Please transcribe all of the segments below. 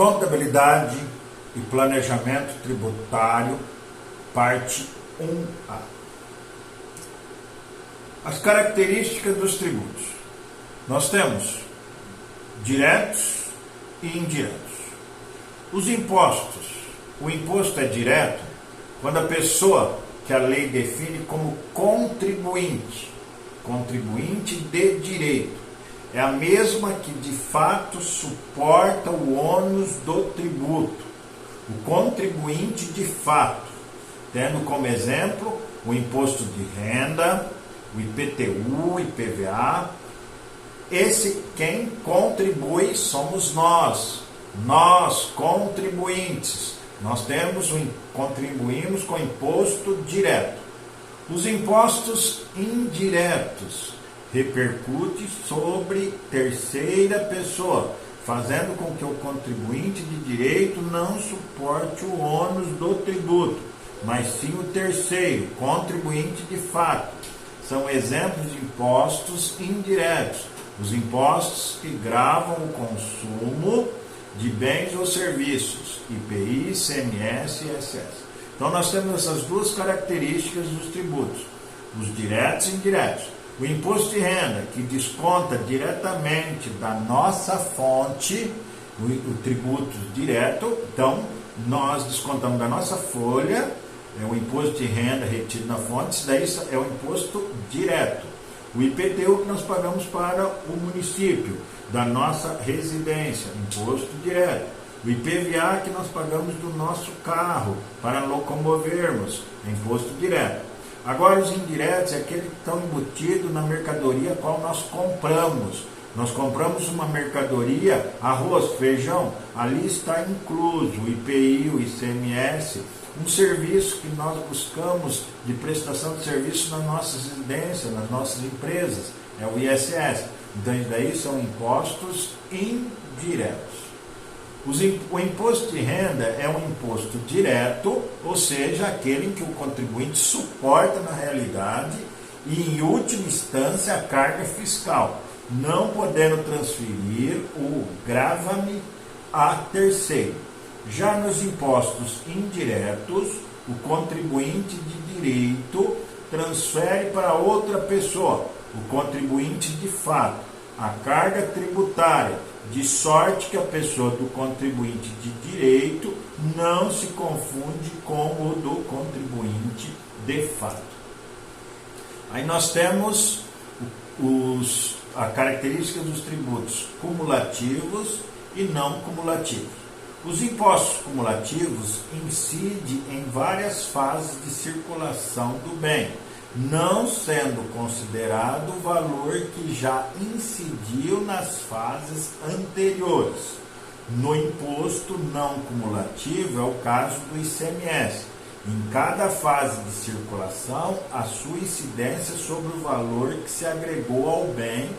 Contabilidade e Planejamento Tributário, parte 1A. As características dos tributos. Nós temos diretos e indiretos. Os impostos. O imposto é direto quando a pessoa que a lei define como contribuinte de direito, é a mesma que de fato suporta o ônus do tributo, o contribuinte de fato, tendo como exemplo o imposto de renda, o IPTU, o IPVA. Quem contribui somos nós contribuintes. Nós contribuímos com imposto direto. Os impostos indiretos repercute sobre terceira pessoa, fazendo com que o contribuinte de direito não suporte o ônus do tributo, mas sim o terceiro, contribuinte de fato. São exemplos de impostos indiretos, os impostos que gravam o consumo de bens ou serviços, IPI, ICMS e ISS. Então nós temos essas duas características dos tributos, os diretos e indiretos. O imposto de renda, que desconta diretamente da nossa fonte, o tributo direto, então nós descontamos da nossa folha, é o imposto de renda retido na fonte, isso daí é o imposto direto. O IPTU que nós pagamos para o município, da nossa residência, imposto direto. O IPVA que nós pagamos do nosso carro para locomovermos, imposto direto. Agora os indiretos é aquele que estão embutidos na mercadoria qual nós compramos. Nós compramos uma mercadoria, arroz, feijão, ali está incluso o IPI, o ICMS, um serviço que nós buscamos de prestação de serviço na nossa residência, nas nossas empresas, é o ISS. Então, daí são impostos indiretos. O imposto de renda é um imposto direto, ou seja, aquele em que o contribuinte suporta na realidade e, em última instância, a carga fiscal, não podendo transferir o gravamen a terceiro. Já nos impostos indiretos, o contribuinte de direito transfere para outra pessoa, o contribuinte de fato, a carga tributária, de sorte que a pessoa do contribuinte de direito não se confunde com o do contribuinte de fato. Aí nós temos a característica dos tributos cumulativos e não cumulativos. Os impostos cumulativos incidem em várias fases de circulação do bem, não sendo considerado o valor que já incidiu nas fases anteriores. No imposto não cumulativo é o caso do ICMS. Em cada fase de circulação, a sua incidência sobre o valor que se agregou ao bem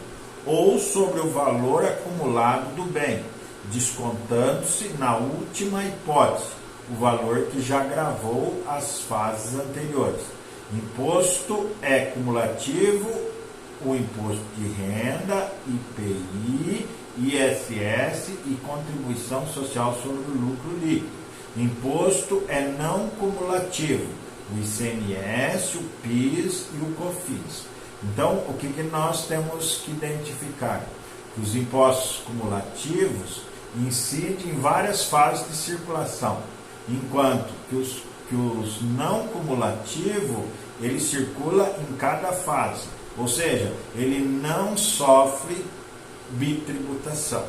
ou sobre o valor acumulado do bem, descontando-se na última hipótese o valor que já gravou as fases anteriores. Imposto é cumulativo, o imposto de renda, IPI, ISS e contribuição social sobre o lucro líquido. Imposto é não cumulativo, o ICMS, o PIS e o COFINS. Então, o que nós temos que identificar? Os impostos cumulativos incidem em várias fases de circulação, enquanto que os não cumulativos, ele circula em cada fase, ou seja, ele não sofre bitributação.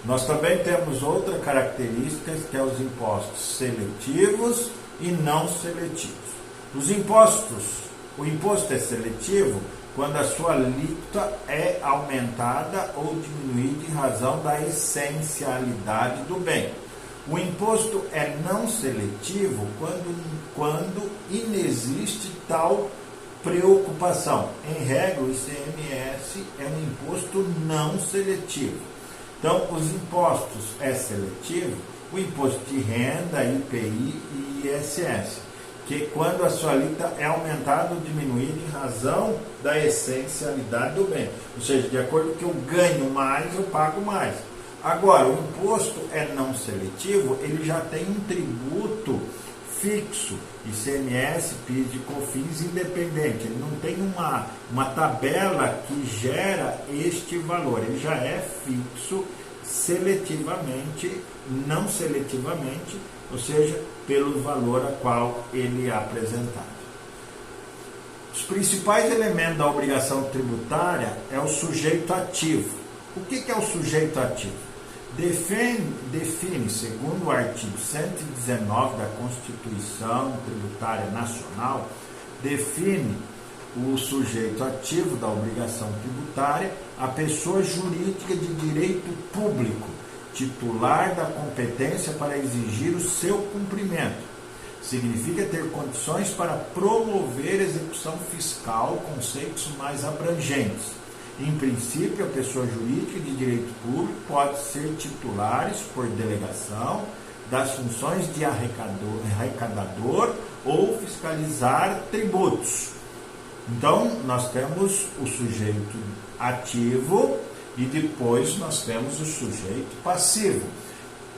Nós também temos outra característica, que é os impostos seletivos e não seletivos. O imposto é seletivo quando a sua alíquota é aumentada ou diminuída em razão da essencialidade do bem. O imposto é não seletivo quando inexiste tal preocupação. Em regra, o ICMS é um imposto não seletivo. Então, os impostos é seletivo, o imposto de renda, IPI e ISS, que quando a sua alíquota é aumentada ou diminuída em razão da essencialidade do bem. Ou seja, de acordo com que eu ganho mais, eu pago mais. Agora, o imposto é não seletivo, ele já tem um tributo fixo, ICMS, PIS e COFINS independente. Ele não tem uma tabela que gera este valor, ele já é fixo seletivamente, não seletivamente, ou seja, pelo valor a qual ele é apresentado. Os principais elementos da obrigação tributária é o sujeito ativo. O que é o sujeito ativo? Define, segundo o artigo 119 da Constituição Tributária Nacional, define o sujeito ativo da obrigação tributária a pessoa jurídica de direito público, titular da competência para exigir o seu cumprimento. Significa ter condições para promover execução fiscal, conceitos mais abrangentes. Em princípio, a pessoa jurídica de direito público pode ser titulares, por delegação, das funções de arrecadador ou fiscalizar tributos. Então, nós temos o sujeito ativo e depois nós temos o sujeito passivo.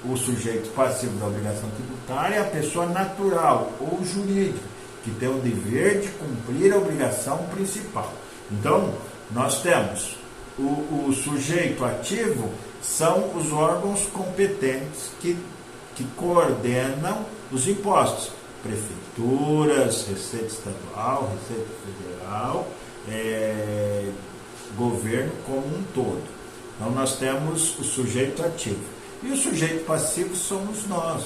O sujeito passivo da obrigação tributária é a pessoa natural ou jurídica, que tem o dever de cumprir a obrigação principal. Então, nós temos o sujeito ativo, são os órgãos competentes que coordenam os impostos. Prefeituras, Receita Estadual, Receita Federal, governo como um todo. Então, nós temos o sujeito ativo. E o sujeito passivo somos nós,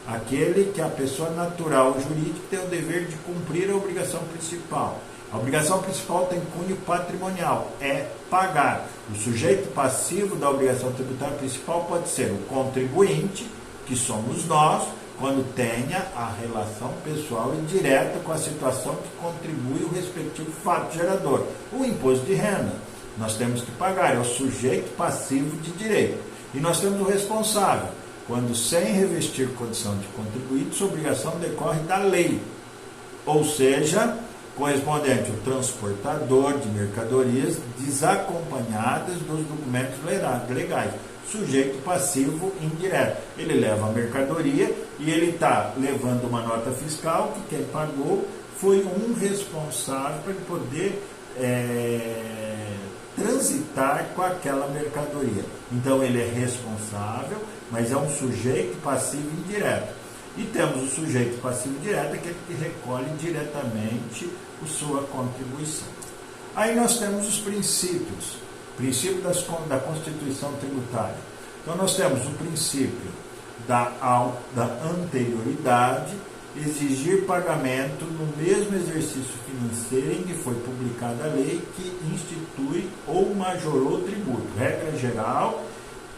aquele que a pessoa natural jurídica tem o dever de cumprir a obrigação principal. A obrigação principal tem cunho patrimonial, é pagar. O sujeito passivo da obrigação tributária principal pode ser o contribuinte, que somos nós, quando tenha a relação pessoal e direta com a situação que contribui o respectivo fato gerador. O imposto de renda, nós temos que pagar, é o sujeito passivo de direito. E nós temos o responsável, quando sem revestir condição de contribuinte, sua obrigação decorre da lei. Ou seja, correspondente ao transportador de mercadorias desacompanhadas dos documentos legais. Sujeito passivo indireto. Ele leva a mercadoria e ele está levando uma nota fiscal que quem pagou foi um responsável para ele poder transitar com aquela mercadoria. Então ele é responsável, mas é um sujeito passivo indireto. E temos o sujeito passivo direto, aquele que recolhe diretamente a sua contribuição. Aí nós temos os princípios da Constituição Tributária. Então nós temos o princípio da anterioridade, exigir pagamento no mesmo exercício financeiro em que foi publicada a lei que institui ou majorou o tributo. Regra geral,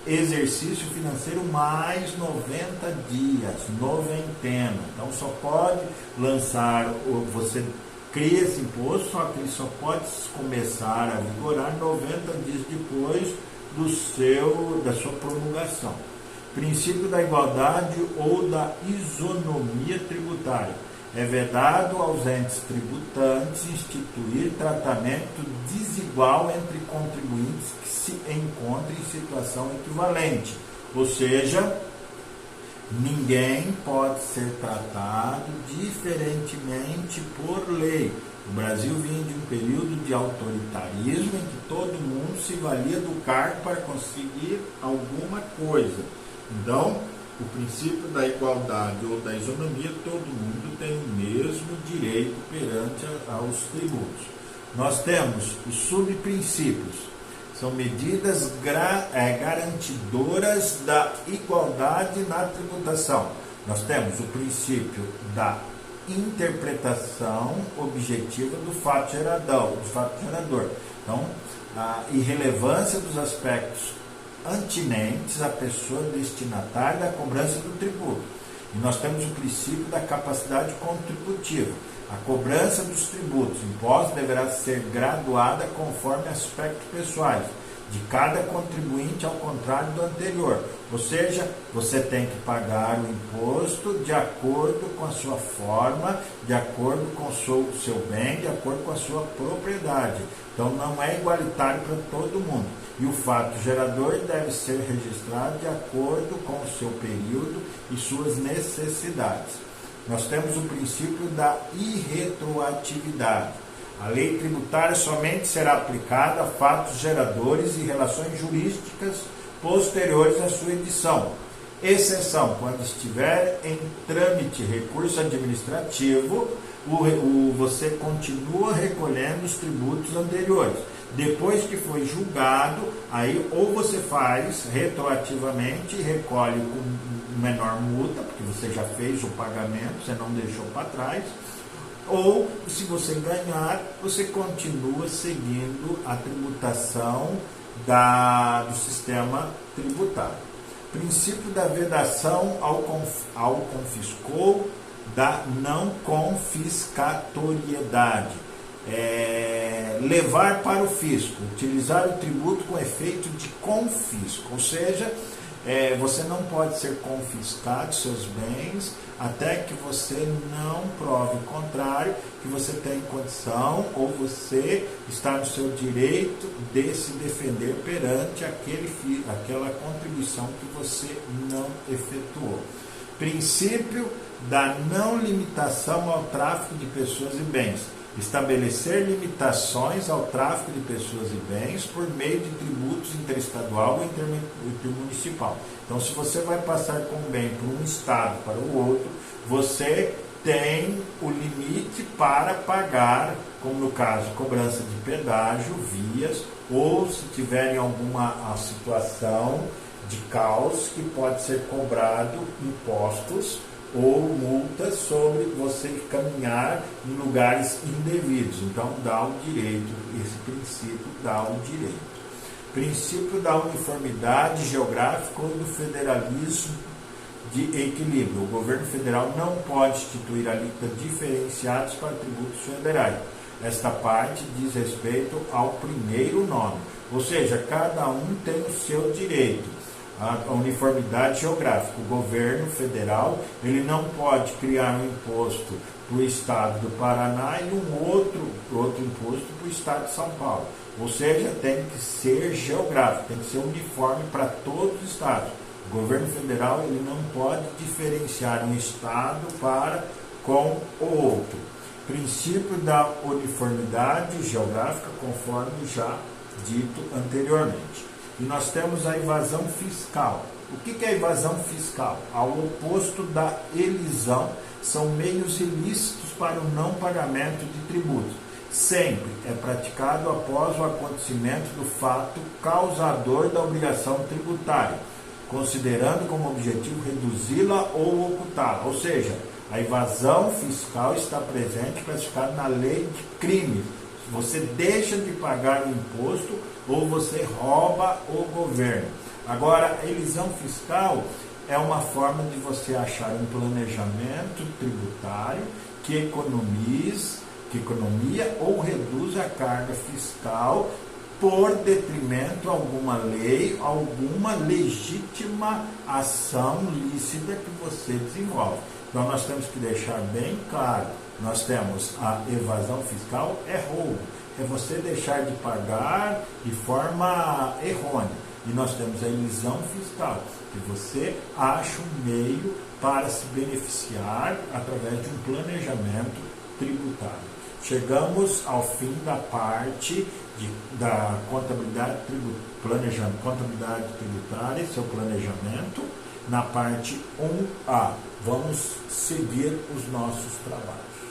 exercício financeiro mais 90 dias, noventena. Então só pode lançar, você cria esse imposto, só que ele só pode começar a vigorar 90 dias depois da sua promulgação. Princípio da igualdade ou da isonomia tributária. É vedado aos entes tributantes instituir tratamento desigual entre contribuintes que se encontrem em situação equivalente. Ou seja, ninguém pode ser tratado diferentemente por lei. O Brasil vinha de um período de autoritarismo em que todo mundo se valia do cargo para conseguir alguma coisa. Então, o princípio da igualdade ou da isonomia, todo mundo tem o mesmo direito perante aos tributos. Nós temos os subprincípios, são medidas garantidoras da igualdade na tributação. Nós temos o princípio da interpretação objetiva do fato gerador. Então, a irrelevância dos aspectos antinentes à pessoa destinatária da cobrança do tributo. E nós temos o princípio da capacidade contributiva. A cobrança dos tributos, impostos, deverá ser graduada conforme aspectos pessoais de cada contribuinte, ao contrário do anterior. Ou seja, você tem que pagar o imposto de acordo com a sua forma, de acordo com o seu bem, de acordo com a sua propriedade. Então, não é igualitário para todo mundo. e o fato gerador deve ser registrado de acordo com o seu período e suas necessidades. Nós temos o princípio da irretroatividade. A lei tributária somente será aplicada a fatos geradores e relações jurídicas posteriores à sua edição. Exceção, quando estiver em trâmite recurso administrativo, você continua recolhendo os tributos anteriores. Depois que foi julgado, aí ou você faz retroativamente, recolhe com menor multa, porque você já fez o pagamento, você não deixou para trás, ou se você ganhar, você continua seguindo a tributação do sistema tributário. Princípio da vedação ao confiscou, da não confiscatoriedade. Levar para o fisco, utilizar o tributo com efeito de confisco, ou seja, você não pode ser confiscado seus bens até que você não prove o contrário, que você tem condição ou você está no seu direito de se defender perante aquela contribuição que você não efetuou. Princípio da não limitação ao tráfico de pessoas e bens. Estabelecer limitações ao tráfico de pessoas e bens por meio de tributos interestadual ou intermunicipal. Então, se você vai passar com um bem para um estado para o outro, você tem o limite para pagar, como no caso, cobrança de pedágio, vias, ou se tiverem alguma situação de caos que pode ser cobrado impostos ou multas sobre você caminhar em lugares indevidos. Então, dá o direito, esse princípio dá o direito. Princípio da uniformidade geográfica ou do federalismo de equilíbrio. O governo federal não pode instituir alíquotas diferenciadas para tributos federais. Esta parte diz respeito ao primeiro nome, ou seja, cada um tem o seu direito. A uniformidade geográfica. O governo federal ele não pode criar um imposto para o estado do Paraná e um outro imposto para o estado de São Paulo. Ou seja, tem que ser geográfico, tem que ser uniforme para todos os estados. O governo federal ele não pode diferenciar um estado com o outro. Princípio da uniformidade geográfica, conforme já dito anteriormente. E nós temos a evasão fiscal. O que é a evasão fiscal? Ao oposto da elisão, são meios ilícitos para o não pagamento de tributos. Sempre é praticado após o acontecimento do fato causador da obrigação tributária, considerando como objetivo reduzi-la ou ocultá-la. Ou seja, a evasão fiscal está presente classificada na lei de crime. Você deixa de pagar o imposto ou você rouba o governo. Agora, a elisão fiscal é uma forma de você achar um planejamento tributário que economia ou reduz a carga fiscal por detrimento a alguma lei, alguma legítima ação lícita que você desenvolve. Então, nós temos que deixar bem claro, nós temos a evasão fiscal, é roubo, é você deixar de pagar de forma errônea. E nós temos a elisão fiscal, que você acha um meio para se beneficiar através de um planejamento tributário. Chegamos ao fim da parte da contabilidade tributária, seu planejamento, na parte 1A. Vamos seguir os nossos trabalhos.